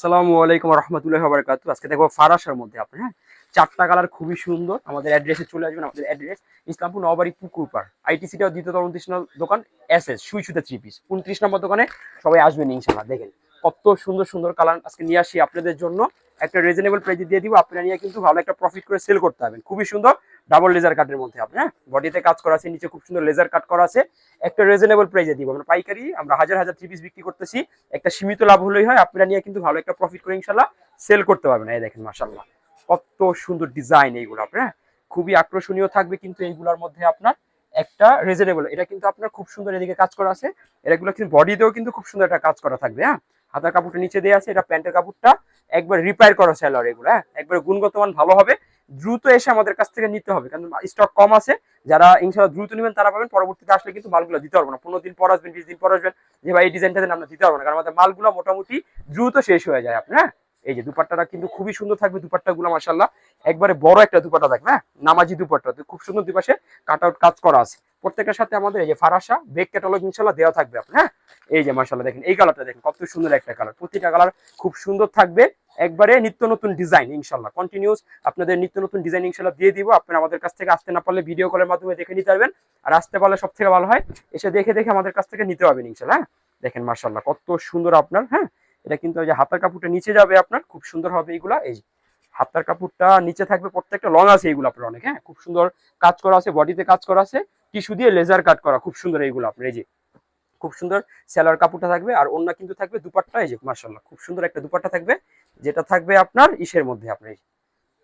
আসসালামু আলাইকুম রহমতুল্লাহি ওয়া বারাকাতুহু। আজকে দেখবো ফারাসার মধ্যে আপনি, হ্যাঁ, চারটা কালার খুবই সুন্দর। আমাদের অ্যাড্রেসে চলে আসবেন। আমাদের অ্যাড্রেস ইসলামপুর নবাবাড়ি পুকুর পাড়, আইটিসিটাও দ্বিতীয় তলা 29 নম্বর দোকান, এসএস সুই সুতা 3 পিস। 29 নম্বর দোকানে সবাই আসবেন ইনশাআল্লাহ। দেখেন কত সুন্দর সুন্দর কালার আজকে নিয়ে আসি আপনাদের জন্য। একটা রিজনেবল প্রাইসে দিয়ে দিব, আপনারা নিয়ে কিন্তু ভালো একটা প্রফিট করে সেল করতে পারবেন। খুবই সুন্দর ডাবল লেজার কাটের মধ্যে আপনি, হ্যাঁ, বডিতে কাজ করা আছে, নিচে খুব সুন্দর লেজার কাট করা আছে। একটা রিজনেবল প্রাইসে দিব। আমরা পাইকারি আমরা হাজার হাজার 3 পিস বিক্রি করতেছি। একটা সীমিত লাভ হলেই হয়, আপনারা নিয়ে কিন্তু ভালো একটা প্রফিট করে ইনশাআল্লাহ সেল করতে পারবেন। এই দেখেন মাশাআল্লাহ কত সুন্দর ডিজাইন এইগুলো আপনার, হ্যাঁ, খুবই আকর্ষণীয় থাকবে। কিন্তু এইগুলোর মধ্যে আপনার একটা রিজনেবল, এটা কিন্তু আপনার খুব সুন্দর এদিকে কাজ করা আছে। এগুলো কিন্তু বডিতেও কিন্তু খুব সুন্দর একটা কাজ করা থাকবে, হ্যাঁ। হাতার কাপড়টা নিচে দেওয়া আছে, এটা প্যান্টের কাপড়টা একবার রিপেয়ার করা সেলার এগুলো, হ্যাঁ, একবার গুণগত মান ভালো হবে। দ্রুত এসে আমাদের কাছ থেকে নিতে হবে, কারণ স্টক কম আছে। যারা ইনশাআল্লাহ দ্রুত নেবেন তারা পাবেন। পরবর্তীতে আসলে কিন্তু মালগুলো দিতে পারবো না। 15 দিন পর আসবেন, 20 দিন পর আসবেন, যে ভাই এই ডিজাইনটা দেন, আমরা দিতে পারবো না, কারণ আমাদের মালগুলো মোটামুটি দ্রুত শেষ হয়ে যায় আপনার, হ্যাঁ। এই যে দুপাট্টাটা কিন্তু খুবই সুন্দর থাকবে। দুপাট্টা গুলো মাশাআল্লাহ একবারে বড় একটা দুপাট্টা থাকবে, হ্যাঁ, নামাজি দুপাট্টা, খুব সুন্দর দুই পাশে কাট আউট কাজ করা আছে। প্রত্যেকটার সাথে আমাদের এই যে ফারাসা বেক ক্যাটালগ ইনশাআল্লাহ দেওয়া থাকবে আপনার, হ্যাঁ। এই যে মাশাআল্লাহ দেখেন এই কালারটা দেখেন কত সুন্দর একটা কালার। প্রতিটা কালার খুব সুন্দর থাকবে, একবারে নিত্য নতুন ডিজাইন ইনশাআল্লাহ। কন্টিনিউস আপনাদের নিত্য নতুন ডিজাইন ইনশাআল্লাহ দিয়ে দিব। আপনারা আমাদের কাছ থেকে আসতে না পারলে ভিডিও কলের মাধ্যমে দেখে নিতে পারবেন, আর আসতে পারলে সব থেকে ভালো হয় এসে দেখে দেখে আমাদের কাছ থেকে নিতে পারবেন ইনশাআল্লাহ, হ্যাঁ। দেখেন মাশাআল্লাহ কত সুন্দর আপনার, হ্যাঁ। এটা কিন্তু ওই যে হাতার কাপড়টা নিচে যাবে আপনার, খুব সুন্দর হবে এইগুলা। এই যে হাতার কাপড়টা নিচে থাকবে, প্রত্যেকটা লং আছে এইগুলো আপনার অনেক, হ্যাঁ, খুব সুন্দর কাজ করা আছে, বডিতে কাজ করা আছে, টিস্যু দিয়ে লেজার কাট করা, খুব সুন্দর এইগুলো আপনার। এই যে খুব সুন্দর সেলার কাপড়টা থাকবে, আর ওন্না কিন্তু থাকবে দুপাট্টা। এই যে মাশাআল্লাহ খুব সুন্দর একটা দুপাট্টা থাকবে, যেটা থাকবে আপনার ইসের মধ্যে আপনার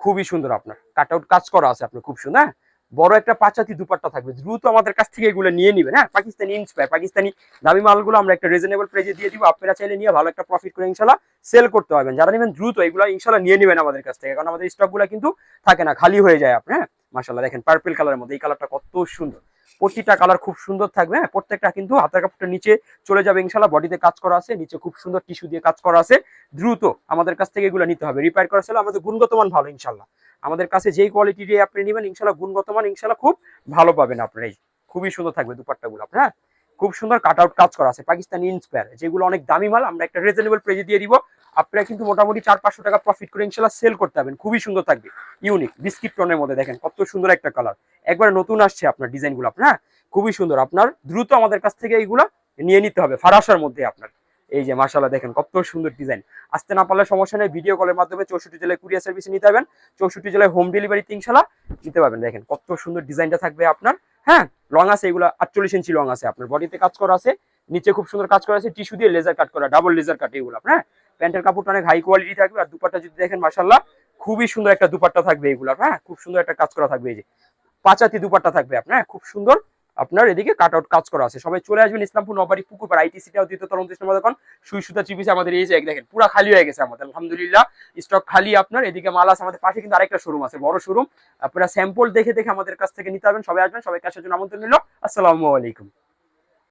খুবই সুন্দর আপনার কাট আউট কাজ করা আছে আপনার, খুব সুন্দর, হ্যাঁ। বড় একটা পাঁচাতি দুপাট্টা থাকবে। দ্রুত আমাদের কাছ থেকে এগুলো নিয়ে নিবেন, হ্যাঁ। পাকিস্তানি ইন্সপায়ার, পাকিস্তানি দামি মালগুলো আমরা একটা রিজনেবল প্রাইসে দিয়ে দিব। আপনারা চাইলে নিয়ে ভালো একটা প্রফিট করে ইনশাআল্লাহ সেল করতে পারবেন। যারা নেবেন দ্রুত এগুলো ইনশাআল্লাহ নিয়ে নেবেন আমাদের কাছ থেকে, কারণ আমাদের স্টকগুলো কিন্তু থাকে না, খালি হয়ে যায় আপনার, হ্যাঁ। মাশাআল্লাহ দেখেন পার্পল কালারের মধ্যে এই কালারটা কত সুন্দর। প্রতিটা কালার খুব সুন্দর থাকবে, হ্যাঁ। প্রত্যেকটা কিন্তু হাতের কাপড়টা নিচে চলে যাবে ইনশাআল্লাহ, বডিতে কাজ করা আছে, নিচে খুব সুন্দর টিস্যু দিয়ে কাজ করা আছে। দ্রুত আমাদের কাছ থেকে এগুলো নিতে হবে। রিপেয়ার করা ছিল, আমাদের গুণগত মান ভালো ইনশাআল্লাহ। আমাদের কাছে যেই কোয়ালিটি দিয়ে আপনি নেবেন ইনশাআল্লাহ গুণগত মান ইনশাআল্লাহ খুব ভালো পাবেন আপনার। এই খুবই সুন্দর থাকবে দুপাট্টাগুলো আপনার, হ্যাঁ। খুব সুন্দর কাট আউট কাজ করা আছে, পাকিস্তানি ইন্সপায়ার, যেগুলো অনেক দামি মাল আমরা একটা রিজনেবল প্রাইসে দিয়ে দিব। আপনারা কিন্তু মোটামুটি 400-500 টাকা প্রফিট করে ইনশাআল্লাহ সেল করতে পারবেন। খুবই সুন্দর থাকবে, ইউনিক বিস্কিট টোনের মধ্যে দেখেন কত সুন্দর একটা কালার, একবার নতুন আসছে আপনার ডিজাইনগুলো আপনার, হ্যাঁ। খুবই সুন্দর, আপনার দ্রুত আমাদের কাছ থেকে এইগুলা নিয়ে নিতে হবে ফারাসার মধ্যে আপনার। এই যে মাশাআল্লাহ দেখেন কত সুন্দর ডিজাইন। আসতে না পারলে সমস্যা নেই, ভিডিও কলের মাধ্যমে 64 জেলায় কুরিয়ার সার্ভিসে নিতে পারবেন। 64 জেলায় হোম ডেলিভারিতে ইনশাআল্লাহ নিতে পারবেন। দেখেন কত সুন্দর ডিজাইনটা থাকবে আপনার, হ্যাঁ। লং আছে এগুলো 48 ইঞ্চি লং আছে আপনার, বডিতে কাজ করা আছে, নিচে খুব সুন্দর কাজ করা আছে, টিস্যু দিয়ে লেজার কাট করা, ডাবল লেজার কাট এগুলো আপনার, হ্যাঁ। প্যান্টের কাপড়টা অনেক হাই কোয়ালিটি থাকবে, আর দুপাট্টা যদি দেখেন মাশাআল্লাহ খুবই সুন্দর একটা দুপাট্টা থাকবে এগুলো, হ্যাঁ। খুব সুন্দর একটা কাজ করা থাকবে, এই যে পাঁচাতি দুপাট্টা থাকবে আপনার, খুব সুন্দর আপনার এদিকে কাট আউট কাজ করা আছে। সবাই চলে আসবেন ইসলামপুর নবাবাড়ি পুকুর পাড়, আইটিসিটাও দ্বিতীয় তলা 29 নম্বর দোকান, সুই সুতা 3 পিস। আমাদের এই যে দেখেন পুরো খালি হয়ে গেছে আমাদের, আলহামদুলিল্লাহ স্টক খালি আপনার। এদিকে মাল আছে, আমাদের পাশে কিন্তু আরেকটা শোরুম আছে, বড় শোরুম। আপনারা স্যাম্পল দেখে দেখে আমাদের কাছ থেকে নিতে পারবেন। সবাই আসবেন, সবাই কাছের জন্য আমন্ত্রণ নিল। আসসালামু আলাইকুম।